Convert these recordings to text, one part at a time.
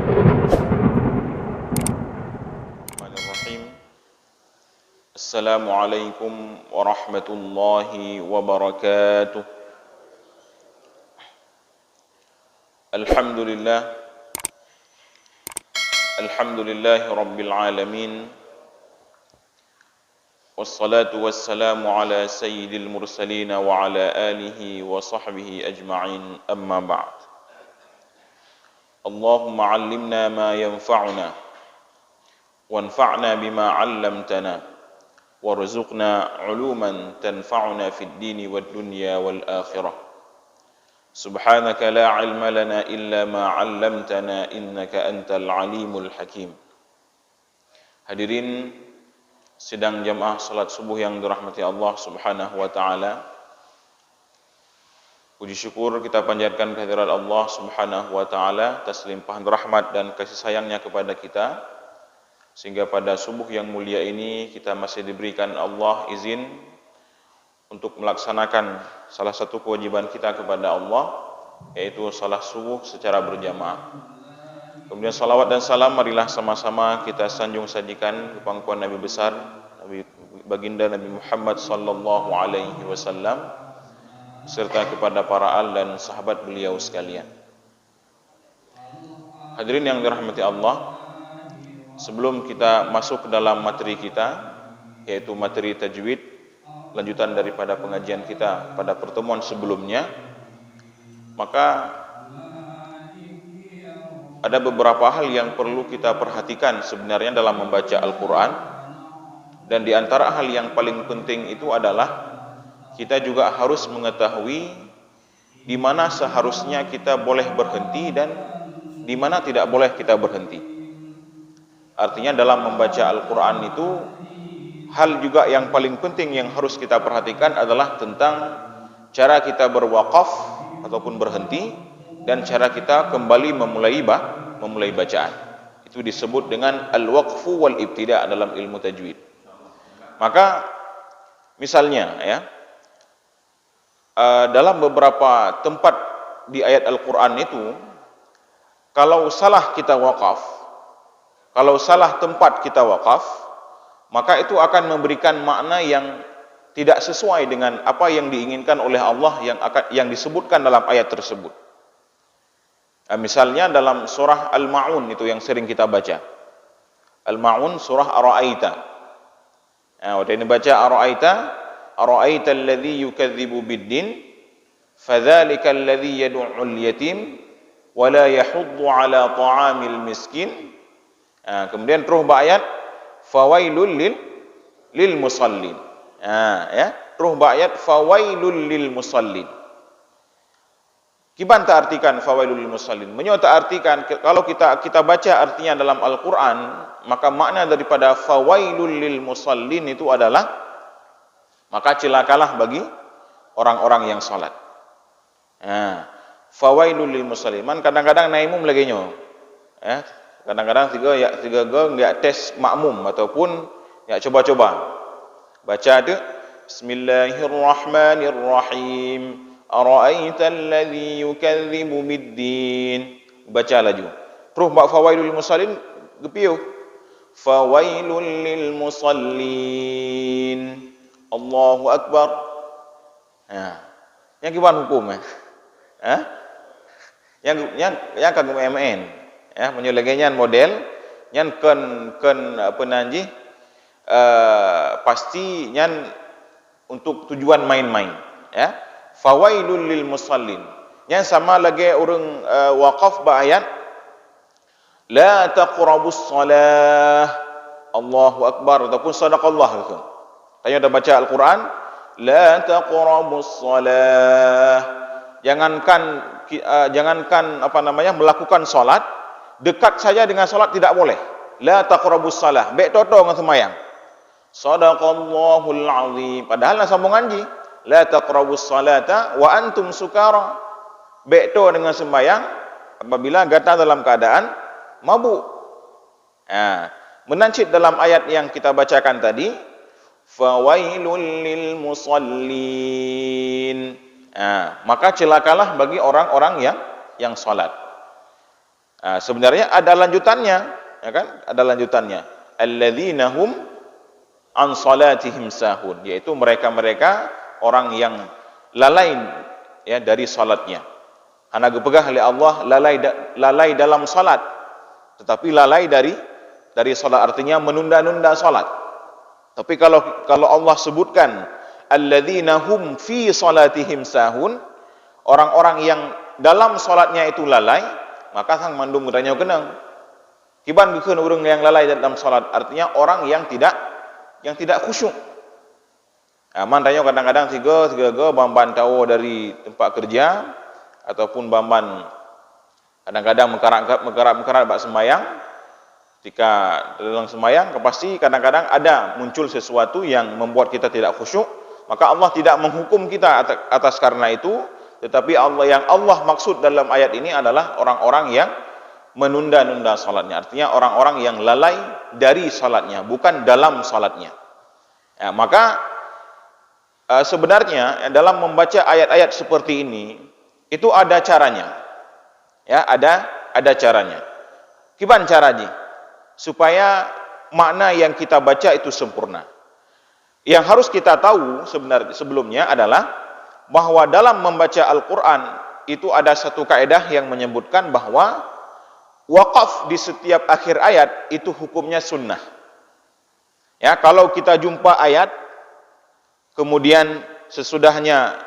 Bismillahirrahmanirrahim. Assalamualaikum warahmatullahi wabarakatuh. Alhamdulillahi rabbil alamin. Wassalatu wassalamu ala sayyidil mursalin wa ala alihi wa sahbihi ajma'in, amma ba'd. Allahumma 'allimna ma yanfa'una wanfa'na bima 'allamtana warzuqna 'uluman tanfa'una fid dini wad dunya wal akhirah. Subhanaka la 'ilma lana illa ma 'allamtana innaka antal 'alimul hakim. Hadirin sidang jamaah salat subuh yang dirahmati Allah Subhanahu wa taala. Puji syukur kita panjatkan kehadirat Allah Subhanahu wa taala atas limpahan rahmat dan kasih sayangnya kepada kita, sehingga pada subuh yang mulia ini kita masih diberikan Allah izin untuk melaksanakan salah satu kewajiban kita kepada Allah, yaitu salat subuh secara berjamaah. Kemudian salawat dan salam marilah sama-sama kita sanjung sajikan ke pangkuan Nabi besar, Nabi baginda Nabi Muhammad sallallahu alaihi wasallam, serta kepada para al dan sahabat beliau sekalian. Hadirin yang dirahmati Allah, sebelum kita masuk ke dalam materi kita, yaitu materi tajwid, lanjutan daripada pengajian kita pada pertemuan sebelumnya, maka ada beberapa hal yang perlu kita perhatikan sebenarnya dalam membaca Al-Quran. Dan di antara hal yang paling penting itu adalah kita juga harus mengetahui di mana seharusnya kita boleh berhenti dan di mana tidak boleh kita berhenti. Artinya dalam membaca Al-Quran itu hal juga yang paling penting yang harus kita perhatikan adalah tentang cara kita berwaqaf ataupun berhenti, dan cara kita kembali memulai bacaan. Itu disebut dengan al-waqfu wal ibtida' dalam ilmu tajwid. Maka misalnya ya, dalam beberapa tempat di ayat Al-Quran itu, kalau salah kita waqaf, kalau salah tempat kita waqaf, maka itu akan memberikan makna yang tidak sesuai dengan apa yang diinginkan oleh Allah yang disebutkan dalam ayat tersebut. Misalnya dalam surah Al-Ma'un itu yang sering kita baca. Al-Ma'un surah Ar-Ra'aita. Waktu ini baca Ar-Ra'aita, Ar-Ra'aita alladhi yukadzibu bid-din, fadzalika alladhi yad'ul yatim wa la yahuddu 'ala ta'amil miskin. Kemudian terus ayat fawailul lil musallin. Ya, terus ayat fawailul lil musallin. Kiban tak artikan fawailul lil musallin? Menyo tak artikan, kalau kita baca artinya dalam Al-Quran, maka makna daripada fawailul lil musallin itu adalah maka celakalah bagi orang-orang yang salat. Fawailul lil musallin. Man kadang-kadang naimum lagi nyo. Kadang-kadang tiga enggak tes makmum ataupun ya coba-coba. Baca tu Bismillahirrahmanirrahim. Ara'aita alladhi yukadzibu bid-din. Baca laju. Terus bak fawailul lil musallin gepiu. Fawailul lil musallin. Allahu akbar. Yang kiban hukum Yang kagum MN. Menyulegenyan model nyan ken penanji pasti nyan untuk tujuan main-main ya. Fawailul lil musallin. Yang sama lagi orang waqaf ba ayat la taqrabus salah. Allahu akbar ataupun sadaqallah gitu. Tanya dah baca Al-Quran, la taqrabus salah. Jangankan melakukan salat, dekat saja dengan salat tidak boleh. La taqrabus salah. Baik toto dengan sembahyang. Sadaqallahul azim. Padahal nak sambung ngaji. La taqrabus salata wa antum sukara. Bekto dengan sembahyang apabila gata dalam keadaan mabuk. Menancit dalam ayat yang kita bacakan tadi, fawailul lil musallin. Maka celakalah bagi orang-orang yang salat. Sebenarnya ada lanjutannya, ya kan? Ada lanjutannya. Alladzina hum an salatihim sahun, yaitu mereka-mereka orang yang lalai ya dari salatnya. Hana gepegah oleh Allah lalai dalam salat, tetapi lalai dari salat artinya menunda-nunda salat. Tapi kalau Allah sebutkan alladzina hum fi salatihim sahun, orang-orang yang dalam salatnya itu lalai, maka sang mandum bertanya kenang. Kiban bukan orang yang lalai dalam salat, artinya orang yang tidak khusyuk. Man tanya kadang-kadang tiga bamban tahu dari tempat kerja ataupun bamban kadang-kadang mengkarap bak sembayang. Ketika dalam sembayang, pasti kadang-kadang ada muncul sesuatu yang membuat kita tidak khusyuk, maka Allah tidak menghukum kita atas karena itu, tetapi Allah maksud dalam ayat ini adalah orang-orang yang menunda-nunda salatnya. Artinya orang-orang yang lalai dari salatnya, bukan dalam salatnya. Ya, maka sebenarnya dalam membaca ayat-ayat seperti ini itu ada caranya. Ya, ada caranya. Gimana caranya? Supaya makna yang kita baca itu sempurna. Yang harus kita tahu sebenarnya sebelumnya adalah bahwa dalam membaca Al-Quran itu ada satu kaidah yang menyebutkan bahwa waqaf di setiap akhir ayat itu hukumnya sunnah. Ya, kalau kita jumpa ayat kemudian sesudahnya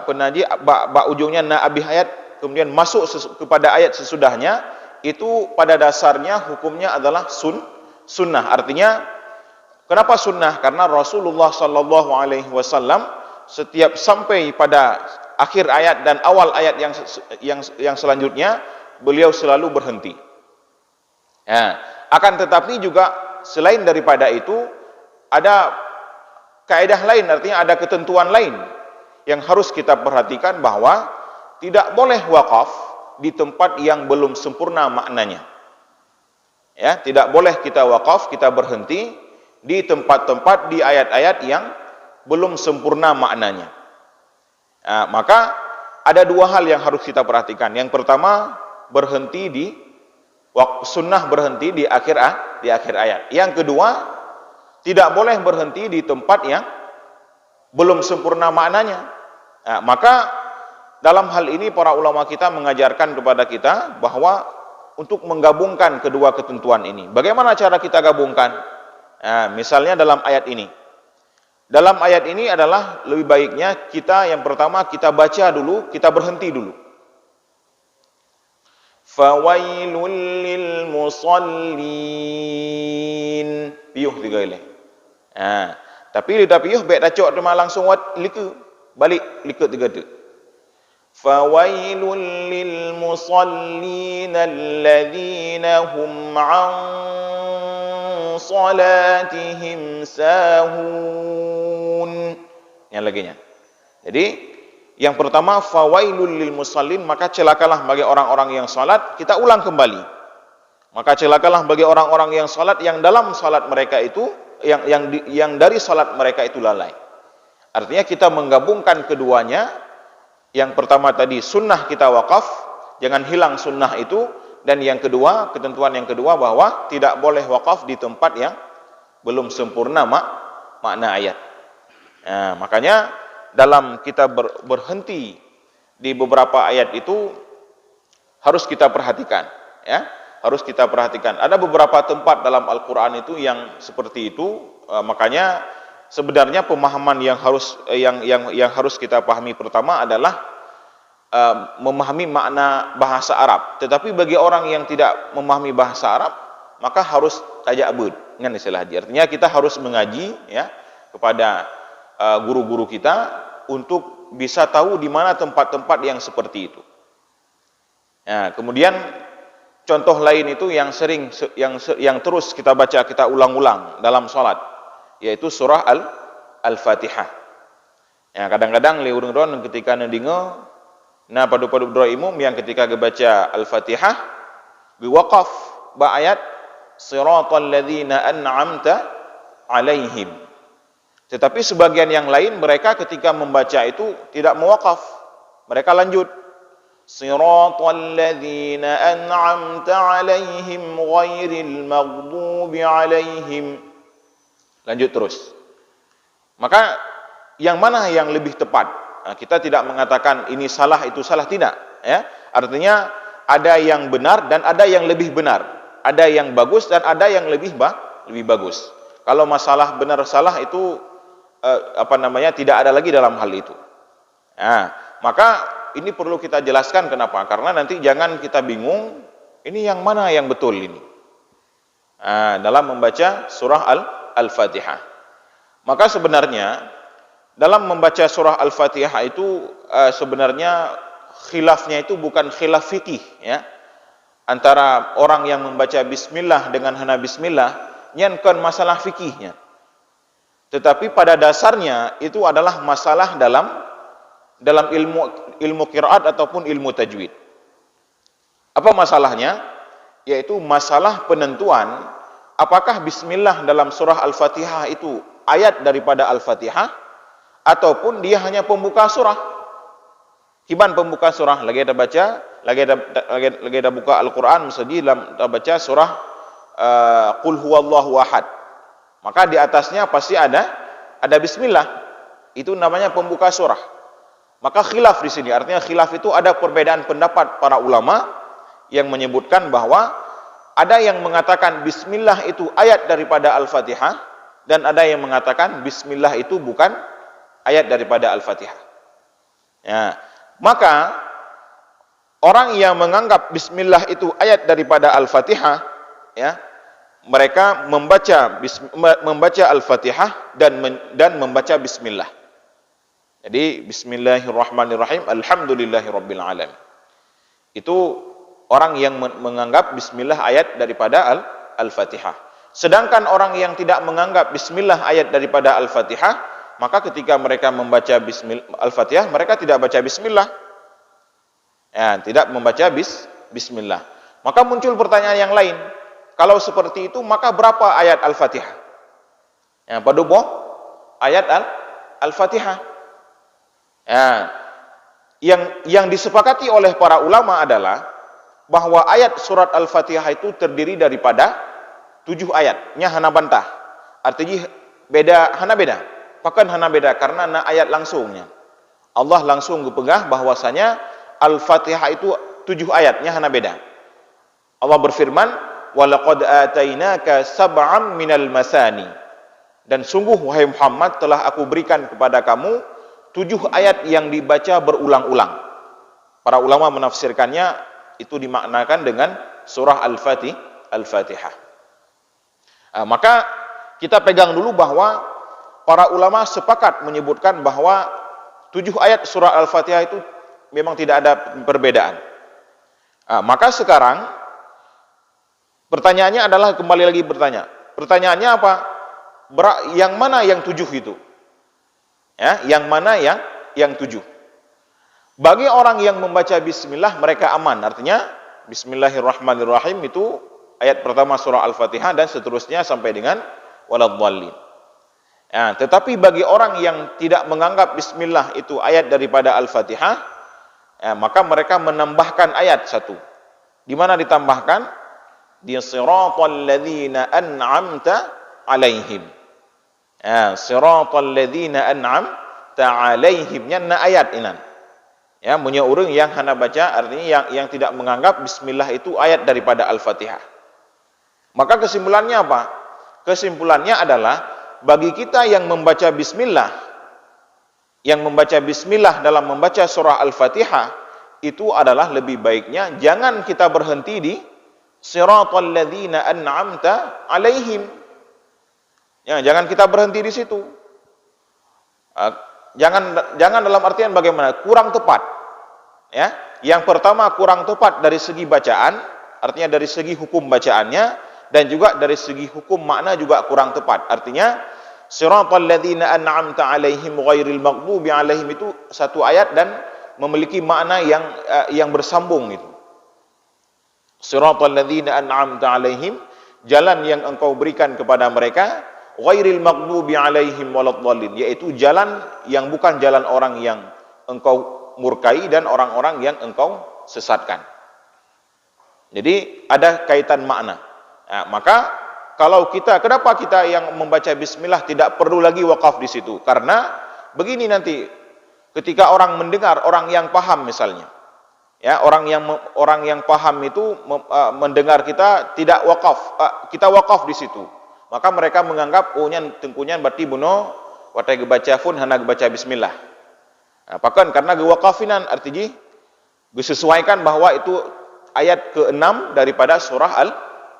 penaji ujungnya na abih ayat kemudian masuk kepada ayat sesudahnya, itu pada dasarnya hukumnya adalah sunnah. Artinya kenapa sunnah? Karena Rasulullah sallallahu alaihi wasallam setiap sampai pada akhir ayat dan awal ayat yang selanjutnya beliau selalu berhenti. Ya, akan tetapi juga selain daripada itu ada kaidah lain, artinya ada ketentuan lain yang harus kita perhatikan bahwa tidak boleh wakaf di tempat yang belum sempurna maknanya. Ya, tidak boleh kita wakaf, kita berhenti di tempat-tempat di ayat-ayat yang belum sempurna maknanya. Maka ada dua hal yang harus kita perhatikan. Yang pertama, sunnah berhenti di akhir ayat. Yang kedua, tidak boleh berhenti di tempat yang belum sempurna maknanya. Maka dalam hal ini para ulama kita mengajarkan kepada kita bahwa untuk menggabungkan kedua ketentuan ini. Bagaimana cara kita gabungkan? Misalnya dalam ayat ini. Dalam ayat ini adalah lebih baiknya kita yang pertama kita baca dulu, kita berhenti dulu. Fawailul lil musallin. Piuh tiga ile. Tapi lidah piuh baik dah cok cuma langsung liku. Balik liku tiga tu. Fawailul lil musallin alladhina hum an salatihim sahun. Yang laginya. Jadi yang pertama fawailul lil musallin, maka celakalah bagi orang-orang yang salat. Kita ulang kembali. Maka celakalah bagi orang-orang yang salat yang dalam salat mereka itu yang dari salat mereka itu lalai. Artinya kita menggabungkan keduanya. Yang pertama tadi sunnah kita wakaf, jangan hilang sunnah itu. Dan yang kedua, ketentuan yang kedua bahwa tidak boleh wakaf di tempat yang belum sempurna makna ayat. Makanya dalam kita berhenti di beberapa ayat itu harus kita perhatikan, ya, harus kita perhatikan. Ada beberapa tempat dalam Al-Quran itu yang seperti itu. Makanya sebenarnya pemahaman yang harus kita pahami pertama adalah memahami makna bahasa Arab. Tetapi bagi orang yang tidak memahami bahasa Arab, maka harus tajak abud dengan istilah haji. Artinya kita harus mengaji, ya, kepada guru-guru kita untuk bisa tahu di mana tempat-tempat yang seperti itu. Ya, kemudian contoh lain itu yang sering yang terus kita baca, kita ulang-ulang dalam salat, yaitu surah Al-Fatihah. Ya, kadang-kadang liurung-ron ketika nendingo padu-padu doa imum yang ketika baca Al-Fatihah biwaqaf ba ayat siratal ladzina an'amta alaihim. Tetapi sebagian yang lain mereka ketika membaca itu tidak mewakaf. Mereka lanjut Siratal ladzina an'amta 'alaihim ghairil maghdubi 'alaihim. Lanjut terus. Maka yang mana yang lebih tepat? Nah, kita tidak mengatakan ini salah itu salah, tidak, ya. Artinya ada yang benar dan ada yang lebih benar. Ada yang bagus dan ada yang lebih bagus. Kalau masalah benar salah itu tidak ada lagi dalam hal itu. Nah, maka ini perlu kita jelaskan kenapa? Karena nanti jangan kita bingung ini yang mana yang betul ini. Nah, dalam membaca surah Al-Fatihah. Maka sebenarnya dalam membaca surah Al-Fatihah itu sebenarnya khilafnya itu bukan khilaf fikih, ya. Antara orang yang membaca bismillah dengan hana bismillah, bukan masalah fikihnya. Tetapi pada dasarnya itu adalah masalah dalam ilmu qiraat ataupun ilmu tajwid. Apa masalahnya? Yaitu masalah penentuan apakah bismillah dalam surah Al-Fatihah itu ayat daripada Al-Fatihah ataupun dia hanya pembuka surah. Kiban pembuka surah, lagi ada baca, lagi ada buka Al-Qur'an, misalnya dalam baca surah Qul huwallahu ahad. Maka di atasnya pasti ada bismillah. Itu namanya pembuka surah. Maka khilaf di sini, artinya khilaf itu ada perbedaan pendapat para ulama yang menyebutkan bahwa ada yang mengatakan bismillah itu ayat daripada Al-Fatihah dan ada yang mengatakan bismillah itu bukan ayat daripada Al-Fatihah. Ya, maka orang yang menganggap bismillah itu ayat daripada Al-Fatihah, ya, mereka membaca Al-Fatihah dan membaca bismillah. Jadi bismillahirrahmanirrahim, alhamdulillahirabbil alamin. Itu orang yang menganggap bismillah ayat daripada Al-Fatihah. Sedangkan orang yang tidak menganggap bismillah ayat daripada Al-Fatihah, maka ketika mereka membaca Al-Fatihah, mereka tidak baca bismillah. Ya, tidak membaca bismillah. Maka muncul pertanyaan yang lain. Kalau seperti itu, maka berapa ayat Al-Fatihah? Ya, paduboh ayat Al-Fatihah. Ya, yang disepakati oleh para ulama adalah bahwa ayat surat Al-Fatihah itu terdiri daripada 7 ayat. Nya hana bantah. Artinya hana beda. Pakan hana beda karena na ayat langsungnya. Allah langsung gepegah bahwasanya Al-Fatihah itu 7 ayatnya hana beda. Allah berfirman, "Walaqad atainaka sab'am minal masani." Dan sungguh wahai Muhammad telah aku berikan kepada kamu 7 ayat yang dibaca berulang-ulang. Para ulama menafsirkannya itu dimaknakan dengan surah Al-Fatihah. Maka kita pegang dulu bahwa para ulama sepakat menyebutkan bahwa 7 ayat surah Al-Fatihah itu memang tidak ada perbedaan. Maka sekarang pertanyaannya adalah kembali lagi bertanya. Pertanyaannya apa? Yang mana yang 7 itu? Ya, yang mana yang 7? Bagi orang yang membaca bismillah mereka aman. Artinya bismillahirrahmanirrahim itu ayat pertama surah Al-Fatihah dan seterusnya sampai dengan waladhdallin. Ya, tetapi bagi orang yang tidak menganggap bismillah itu ayat daripada Al-Fatihah, ya, maka mereka menambahkan ayat 1. Di mana ditambahkan? Di siratal ladzina an'amta 'alaihim. Ya, siratal ladzina an'amta 'alaihim nya ayat inan. Ya, punya orang yang hana baca artinya yang tidak menganggap bismillah itu ayat daripada Al-Fatihah. Maka kesimpulannya apa? Kesimpulannya adalah bagi kita yang membaca bismillah dalam membaca surah Al-Fatihah itu adalah lebih baiknya jangan kita berhenti di siratal ladzina an'amta 'alaihim. Ya, jangan kita berhenti di situ. Jangan dalam artian bagaimana? Kurang tepat. Ya, yang pertama kurang tepat dari segi bacaan, artinya dari segi hukum bacaannya dan juga dari segi hukum makna juga kurang tepat. Artinya siratal ladzina an'amta 'alaihim ghairil maghdubi 'alaihim itu satu ayat dan memiliki makna yang bersambung itu. Siratal ladzina an'amta 'alaihim, jalan yang engkau berikan kepada mereka, ghairil maghdubi 'alaihim waladdallin, yaitu jalan yang bukan jalan orang yang engkau murkai dan orang-orang yang engkau sesatkan. Jadi ada kaitan makna. Nah, maka kenapa kita yang membaca bismillah tidak perlu lagi wakaf di situ? Karena begini nanti, ketika orang mendengar, orang yang paham misalnya, ya orang yang paham itu mendengar kita tidak wakaf, kita wakaf di situ, maka mereka menganggap tengkunyan berarti buno watai gebaca pun hana gebaca bismillah. Nah, bahkan karena gewakafinan artinya disesuaikan bahwa itu ayat ke-6 daripada surah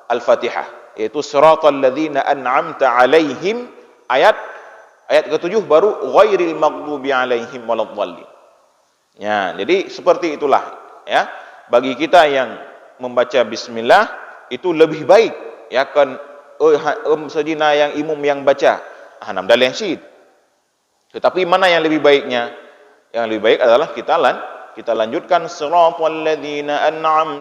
Al-Fatihah, yaitu siratal ladzina an'amta alaihim, ayat ke-7 baru ghairil maghdubi alaihim waladdallin. Ya, jadi seperti itulah ya. Bagi kita yang membaca bismillah itu lebih baik ya kan sajina yang imum yang baca hanam dalih syid. Tetapi mana yang lebih baiknya? Yang lebih baik adalah kita lanjutkan siratal ladzina an'amta